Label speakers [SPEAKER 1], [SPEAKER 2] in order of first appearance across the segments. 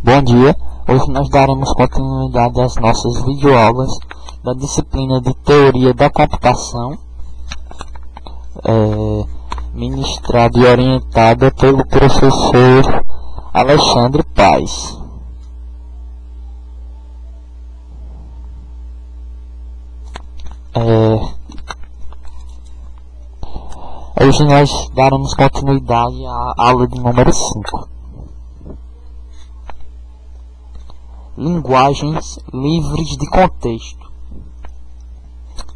[SPEAKER 1] Bom dia, hoje nós daremos continuidade às nossas videoaulas da disciplina de Teoria da Computação, ministrada e orientada pelo professor Alexandre Paes. Hoje nós daremos continuidade à aula de número 5. Linguagens livres de contexto.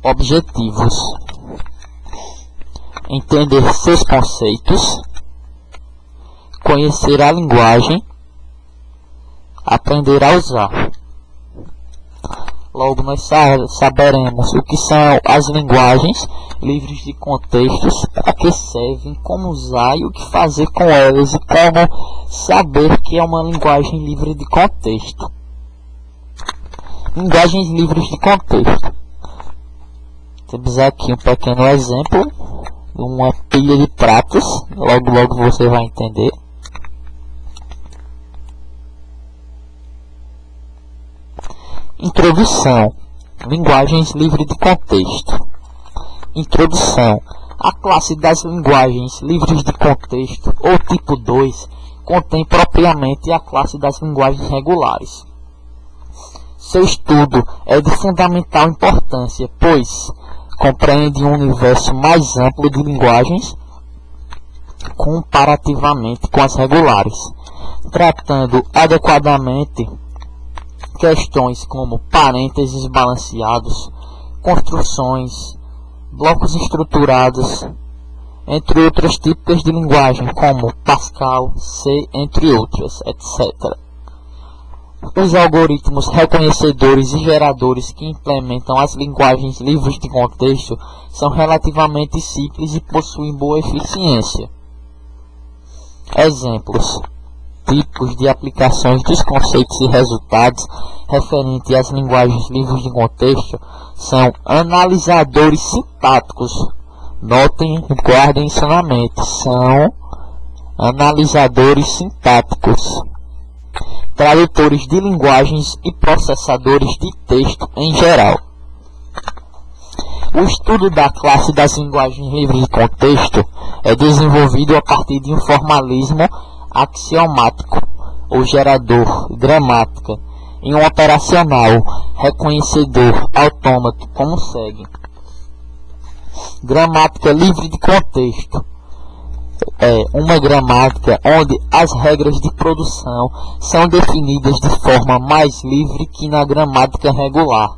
[SPEAKER 1] Objetivos: entender seus conceitos, conhecer a linguagem, aprender a usar. Logo, nós saberemos o que são as linguagens livres de contextos, para que servem, como usar e o que fazer com elas, e como saber que é uma linguagem livre de contexto. Linguagens livres de contexto. Temos aqui um pequeno exemplo de uma pilha de pratos. Logo você vai entender. Introdução. Linguagens livres de contexto. Introdução. A classe das linguagens livres de contexto, ou tipo 2, contém propriamente a classe das linguagens regulares. Seu estudo é de fundamental importância, pois compreende um universo mais amplo de linguagens comparativamente com as regulares, tratando adequadamente questões como parênteses balanceados, construções, blocos estruturados, entre outros tipos de linguagem como Pascal, C, entre outras, etc. Os algoritmos reconhecedores e geradores que implementam as linguagens livres de contexto são relativamente simples e possuem boa eficiência. Exemplos: tipos de aplicações dos conceitos e resultados referentes às linguagens livres de contexto são analisadores sintáticos. Notem e guardem isso na mente. São analisadores sintáticos, tradutores de linguagens e processadores de texto em geral. O estudo da classe das linguagens livres de contexto é desenvolvido a partir de um formalismo axiomático ou gerador, gramática, e um operacional reconhecedor autômato, como segue. Gramática livre de contexto é uma gramática onde as regras de produção são definidas de forma mais livre que na gramática regular.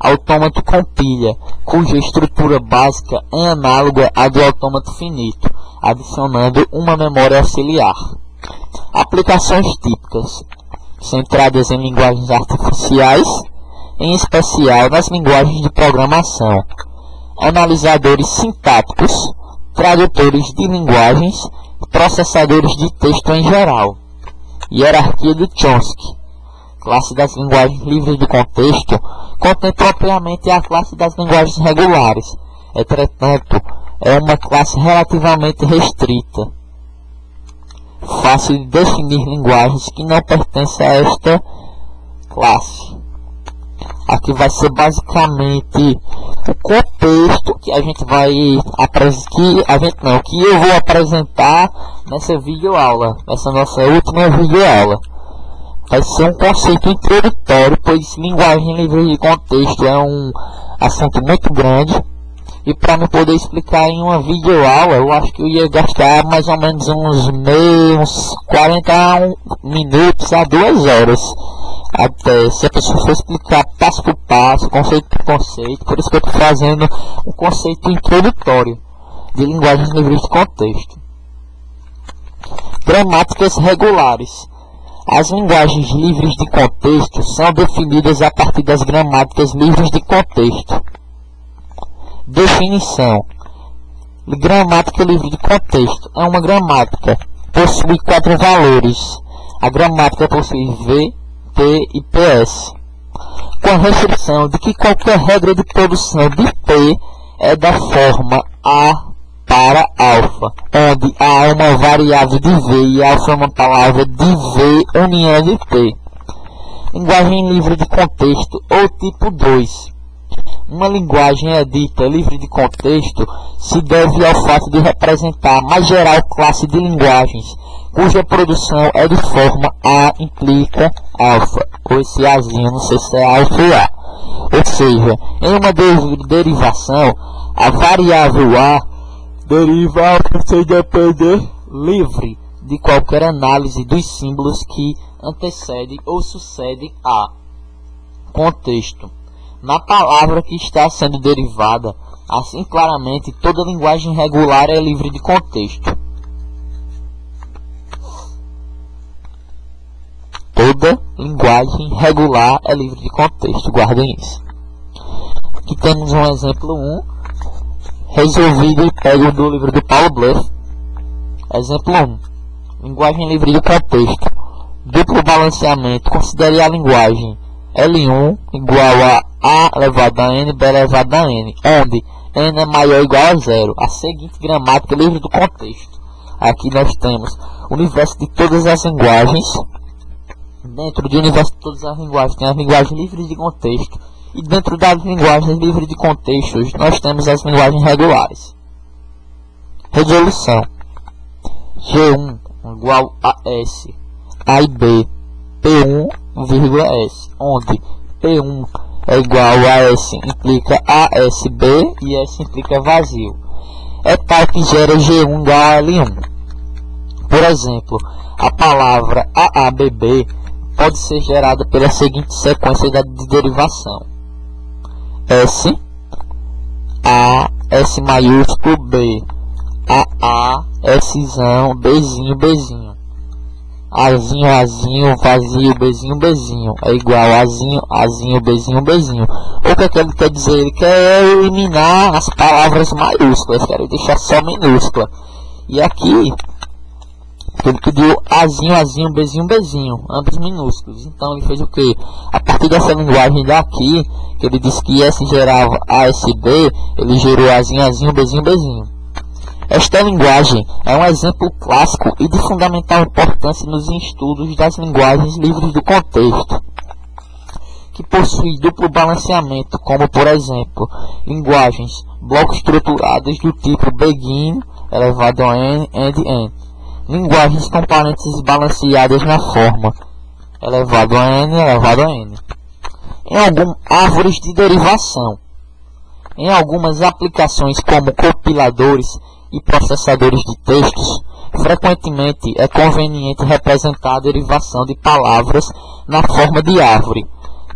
[SPEAKER 1] Autômato com pilha, cuja estrutura básica é análoga à do autômato finito, adicionando uma memória auxiliar. Aplicações típicas, centradas em linguagens artificiais, em especial nas linguagens de programação. Analisadores sintáticos, tradutores de linguagens, processadores de texto em geral. Hierarquia de Chomsky. Classe das linguagens livres de contexto contém propriamente a classe das linguagens regulares. Entretanto, é uma classe relativamente restrita. Fácil de definir linguagens que não pertencem a esta classe. Aqui vai ser basicamente o contexto que a gente vai que eu vou apresentar nessa videoaula, nessa nossa última videoaula. Vai ser um conceito introdutório, pois linguagem livre de contexto é um assunto muito grande, e para me poder explicar em uma videoaula, eu acho que eu ia gastar mais ou menos uns 40 minutos a 2 horas. Até se a pessoa for explicar passo por passo, conceito por conceito. Por isso que eu estou fazendo um conceito introdutório de linguagens livres de contexto. Gramáticas regulares. As linguagens livres de contexto são definidas a partir das gramáticas livres de contexto. Definição: gramática livre de contexto é uma gramática, possui 4 valores. A gramática possui V, P e PS, com a restrição de que qualquer regra de produção de P é da forma A para alfa, onde A é uma variável de V e alfa é uma palavra de V união de P. Linguagem livre de contexto ou tipo 2. Uma linguagem é dita livre de contexto se deve ao fato de representar a mais geral classe de linguagens, cuja produção é de forma A implica alfa, ou esse Azinho, não sei se é alfa ou A. Ou seja, em uma derivação, a variável A deriva alfa sem depender livre de qualquer análise dos símbolos que antecedem ou sucedem a contexto na palavra que está sendo derivada. Assim, claramente, toda linguagem regular é livre de contexto. Toda linguagem regular é livre de contexto, guardem isso. Aqui temos um exemplo 1, resolvido e pego do livro do Paulo Bluff. Exemplo 1. Linguagem livre de contexto. Duplo balanceamento. Considere a linguagem L1 igual a elevado a N, B elevado a N, onde N é maior ou igual a 0. A seguinte gramática livre do contexto. Aqui nós temos o universo de todas as linguagens. Dentro do universo de todas as linguagens tem as linguagens livres de contexto. E dentro das linguagens livres de contexto nós temos as linguagens regulares. Resolução. G1 igual a S, A e B, P1, S, onde P1 é igual a S implica ASB e S implica vazio. É tal que gera G1 igual a L1. Por exemplo, a palavra AABB pode ser gerada pela seguinte sequência de derivação: S, A, S maiúsculo, B, A, Szão, Bzinho, Bzinho. Azinho, Azinho, vazio, Bzinho, Bzinho. É igual a Azinho, Azinho, Bzinho, Bzinho. O que ele quer dizer? Ele quer eliminar as palavras maiúsculas, quer deixar só minúscula. E aqui ele pediu Azinho, Azinho, Bzinho, Bzinho, ambos minúsculos. Então ele fez o que? A partir dessa linguagem daqui, que ele disse que S gerava ASB, ele gerou Azinho, Azinho, Bzinho, Bzinho. Esta linguagem é um exemplo clássico e de fundamental importância nos estudos das linguagens livres do contexto, que possui duplo balanceamento, como por exemplo, linguagens blocos estruturados do tipo begin, elevado a n, end, end. Linguagens com parênteses balanceadas na forma elevado a n, elevado a n. Em algumas árvores de derivação, em algumas aplicações como compiladores e processadores de textos, frequentemente é conveniente representar a derivação de palavras na forma de árvore,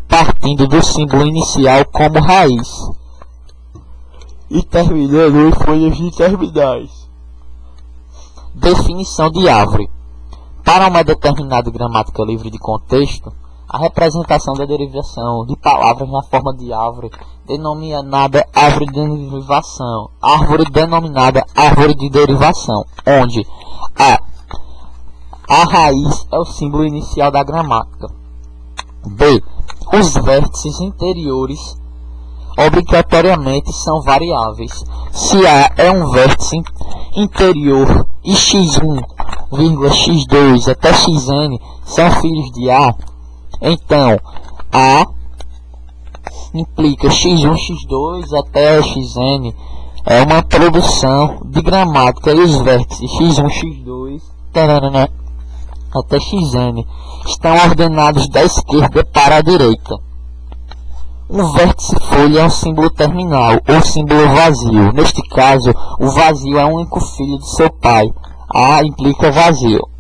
[SPEAKER 1] partindo do símbolo inicial como raiz e terminando em folhas de terminais. Definição de árvore. Para uma determinada gramática livre de contexto, a representação da derivação de palavras na forma de árvore denominada árvore de derivação, árvore denominada árvore de derivação, onde a raiz é o símbolo inicial da gramática. B. Os vértices interiores obrigatoriamente são variáveis. Se A é um vértice interior e x1, x2 até xn são filhos de A, então A implica x1, x2 até xn é uma produção de gramática e os vértices x1, x2 até xn estão ordenados da esquerda para a direita. Um vértice folha é um símbolo terminal ou símbolo vazio. Neste caso, o vazio é o único filho de seu pai. A implica vazio.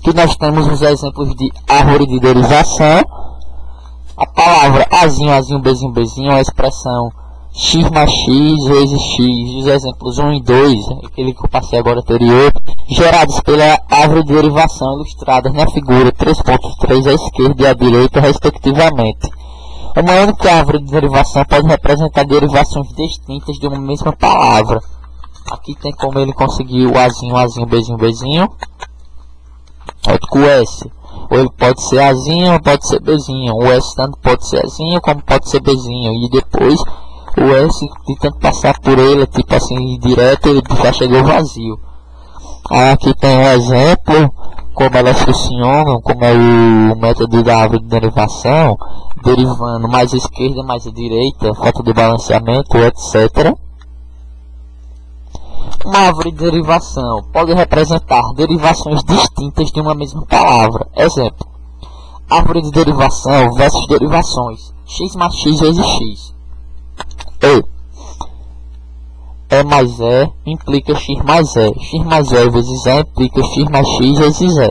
[SPEAKER 1] Aqui nós temos os exemplos de árvore de derivação. A palavra Azinho, Azinho, Bzinho, Bzinho é a expressão x mais x vezes x. Os exemplos 1 e 2, aquele que eu passei agora anterior, gerados pela árvore de derivação ilustradas na figura 3.3 à esquerda e à direita, respectivamente. Uma única árvore de derivação pode representar derivações distintas de uma mesma palavra. Aqui tem como ele conseguiu o Azinho, Azinho, Bzinho, Bzinho, outro com o S. Ou ele pode ser Azinho ou pode ser Bzinho. O S tanto pode ser Azinho como pode ser Bzinho. E depois o S, de tanto passar por ele, tipo assim, direto, ele já chegou vazio. Aí aqui tem um exemplo, como elas funcionam, como é o método da árvore de derivação, derivando mais à esquerda, mais à direita, falta de balanceamento, etc. Uma árvore de derivação pode representar derivações distintas de uma mesma palavra. Exemplo, árvore de derivação versus derivações, x mais x vezes x. E mais E implica x mais E. X mais E vezes E implica x mais x vezes E.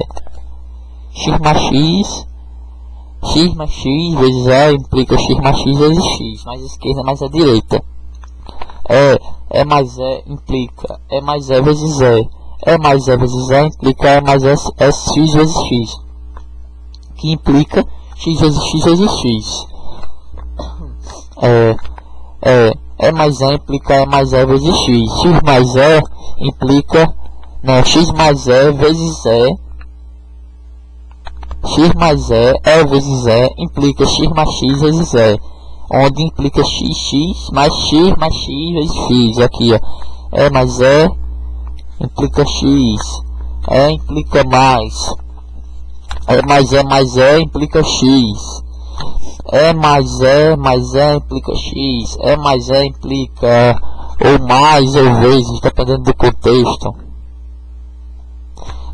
[SPEAKER 1] X mais x vezes E implica x mais x vezes x. Mais à esquerda, mais à direita. E mais E implica E mais E vezes E. E mais E vezes E implica E mais S x vezes x. Que implica x vezes x vezes x. E mais E implica E mais E vezes x. X mais E implica... Não, x mais E vezes E. X mais E vezes E implica x mais x vezes E. Onde implica x mais x vezes x. Aqui, ó. E mais E implica x. E implica mais. E mais E implica x. E mais E implica x. E mais E implica ou mais ou vezes, dependendo do contexto.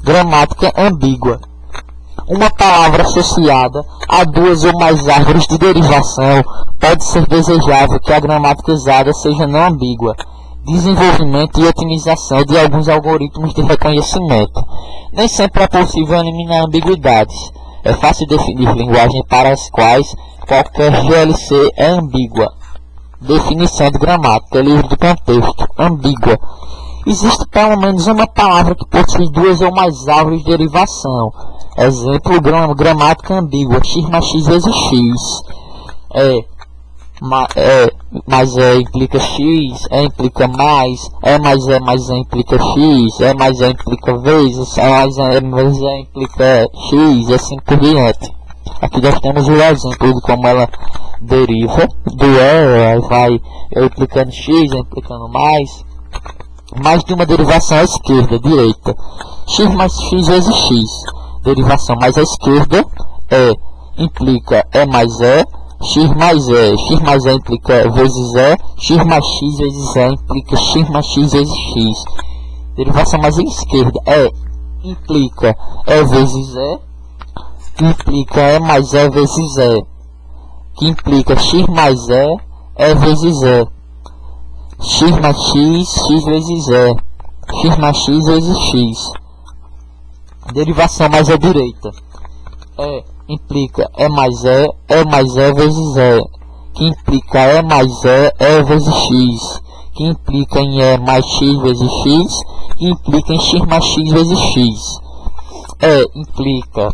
[SPEAKER 1] Gramática ambígua. Uma palavra associada a duas ou mais árvores de derivação pode ser desejável que a gramática usada seja não ambígua. Desenvolvimento e otimização de alguns algoritmos de reconhecimento. Nem sempre é possível eliminar ambiguidades. É fácil definir linguagem para as quais qualquer GLC é ambígua. Definição de gramática, livre do contexto, ambígua. Existe pelo menos uma palavra que possui duas ou mais árvores de derivação. Exemplo, gramática ambígua, x mais x vezes x. Mais E implica x, E implica mais E implica x, E mais E implica vezes, E mais E implica x, e assim por diante. Aqui nós temos o exemplo de como ela deriva do E, vai implicando x, implicando mais de uma derivação à esquerda, direita. X mais x vezes x. Derivação mais à esquerda, implica E mais E, x mais E implica vezes E, x mais x vezes E implica x mais x vezes x. Derivação mais à esquerda, implica E vezes E, que implica E mais E vezes E, que implica x mais E vezes E. X mais x vezes E, x mais x vezes x. Derivação mais à direita, implica E mais E vezes E, que implica E mais E vezes x, que implica em E mais x vezes x, que implica em x mais x vezes x. Implica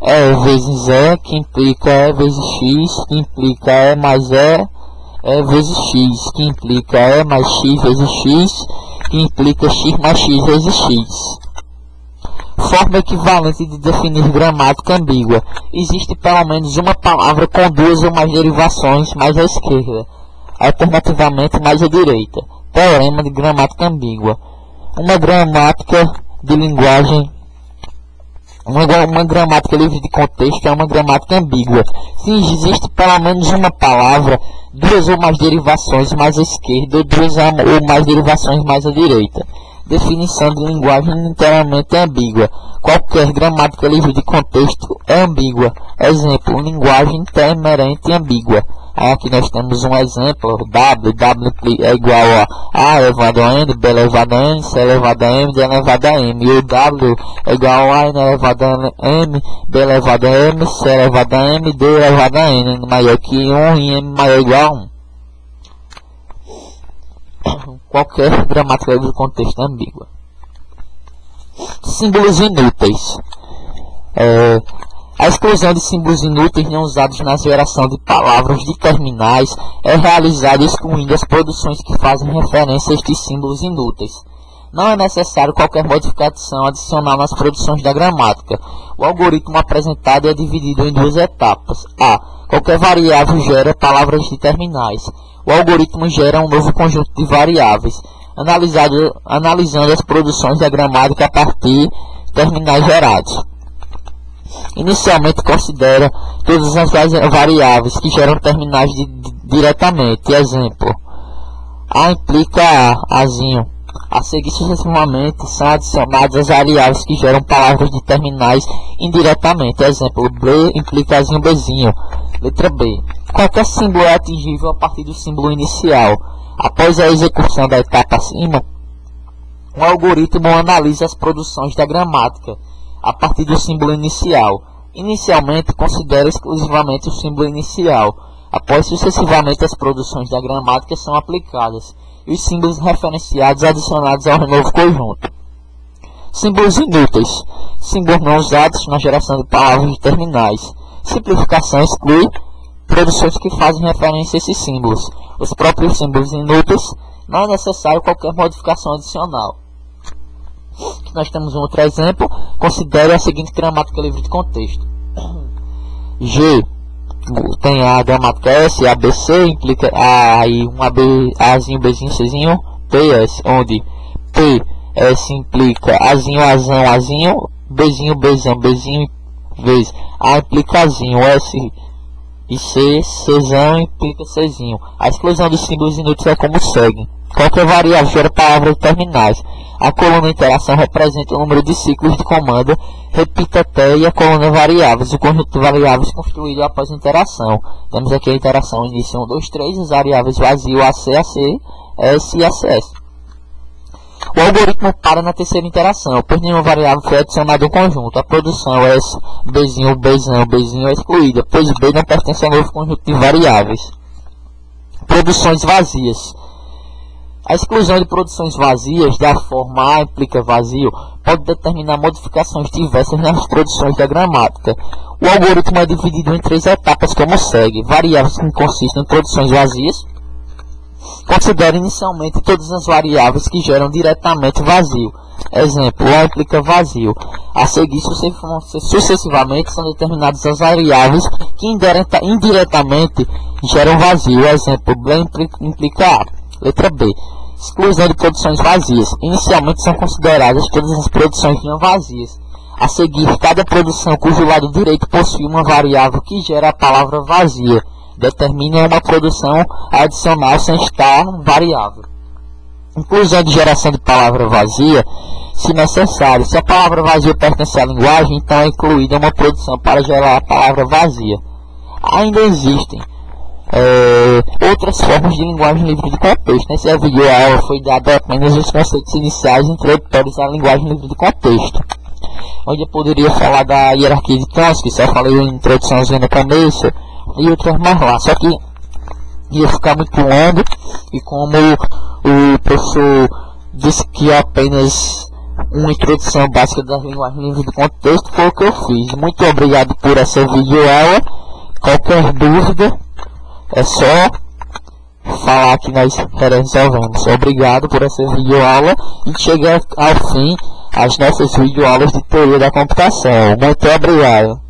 [SPEAKER 1] E vezes E, que implica E vezes x, que implica E mais E vezes x, que implica E mais x vezes x, que implica x mais x vezes x. Forma equivalente de definir gramática ambígua. Existe pelo menos uma palavra com duas ou mais derivações mais à esquerda, alternativamente mais à direita. Teorema de gramática ambígua. Uma gramática de linguagem Uma gramática livre de contexto é uma gramática ambígua. Se existe pelo menos uma palavra, duas ou mais derivações mais à esquerda ou duas ou mais derivações mais à direita. Definição de linguagem inteiramente ambígua. Qualquer gramática livre de contexto é ambígua. Exemplo, linguagem temerente ambígua. Aí aqui nós temos um exemplo, W é igual a elevado a N, B elevado a N, C elevado a M, D elevado a M. E o W é igual a N elevado a M, B elevado a M, C elevado a M, D elevado a N, maior que 1 e M maior ou igual a 1. Qualquer gramática do contexto é ambígua. Símbolos inúteis. A exclusão de símbolos inúteis não usados na geração de palavras de terminais é realizada excluindo as produções que fazem referência a estes símbolos inúteis. Não é necessário qualquer modificação adicional nas produções da gramática. O algoritmo apresentado é dividido em duas etapas. A. Qualquer variável gera palavras de terminais. O algoritmo gera um novo conjunto de variáveis, analisando as produções da gramática a partir de terminais gerados. Inicialmente considera todas as variáveis que geram terminais diretamente. Exemplo: A implica A, Azinho. A seguir sucessivamente são adicionadas as variáveis que geram palavras de terminais indiretamente. Exemplo: B implica Azinho, Bzinho. Letra B. Qualquer símbolo é atingível a partir do símbolo inicial. Após a execução da etapa acima, o algoritmo analisa as produções da gramática a partir do símbolo inicial. Inicialmente considera exclusivamente o símbolo inicial. Após sucessivamente as produções da gramática são aplicadas e os símbolos referenciados adicionados ao novo conjunto. Símbolos inúteis. Símbolos não usados na geração de palavras de terminais. Simplificação exclui produções que fazem referência a esses símbolos. Os próprios símbolos inúteis não é necessário qualquer modificação adicional. Aqui nós temos um outro exemplo. Considere a seguinte gramática livre de contexto. G tem a gramática S, ABC implica aí um AB, Azinho, Bzinho, Czinho, PS, onde P, S implica Azinho, Azão, Azinho, Bzinho, Bzão, Bzinho, vez A implica Azinho, S e C, Czão implica Czinho. A exclusão dos símbolos inúteis é como segue. Qualquer variável gera palavras terminais. A coluna interação representa o número de ciclos de comando, repita até, e a coluna variáveis, o conjunto de variáveis construído após a interação. Temos aqui a interação início 1, 2, 3, as variáveis vazio, AC, AC, S e ACS. O algoritmo para na terceira interação, pois nenhuma variável foi adicionada ao conjunto. A produção S, Bzinho, Bzão, Bzinho é excluída, pois B não pertence ao novo conjunto de variáveis. Produções vazias. A exclusão de produções vazias, da forma A implica vazio, pode determinar modificações diversas nas produções da gramática. O algoritmo é dividido em três etapas como segue. Variáveis que consistem em produções vazias. Considere inicialmente todas as variáveis que geram diretamente vazio. Exemplo: A implica vazio. A seguir sucessivamente são determinadas as variáveis que indiretamente geram vazio. Exemplo: B implica A. Letra B. Exclusão de produções vazias. Inicialmente são consideradas todas as produções não vazias. A seguir, cada produção cujo lado direito possui uma variável que gera a palavra vazia. Determine uma produção adicional sem estar variável. Inclusão de geração de palavra vazia, se necessário. Se a palavra vazia pertence à linguagem, então é incluída uma produção para gerar a palavra vazia. Ainda existem outras formas de linguagem livre de contexto. Nesse vídeo aula foi dado apenas os conceitos iniciais e introdutórios à linguagem livre de contexto, onde eu poderia falar da hierarquia de Chomsky, só falei uma introduçãozinha no começo e outras mais lá, só que ia ficar muito longo, e como o professor disse que é apenas uma introdução básica da linguagem livre de contexto, foi o que eu fiz. Muito obrigado por essa videoaula. Qualquer dúvida é só falar que nós resolvemos. Obrigado por essa videoaula e chega ao fim as nossas videoaulas de teoria da computação. Muito obrigado.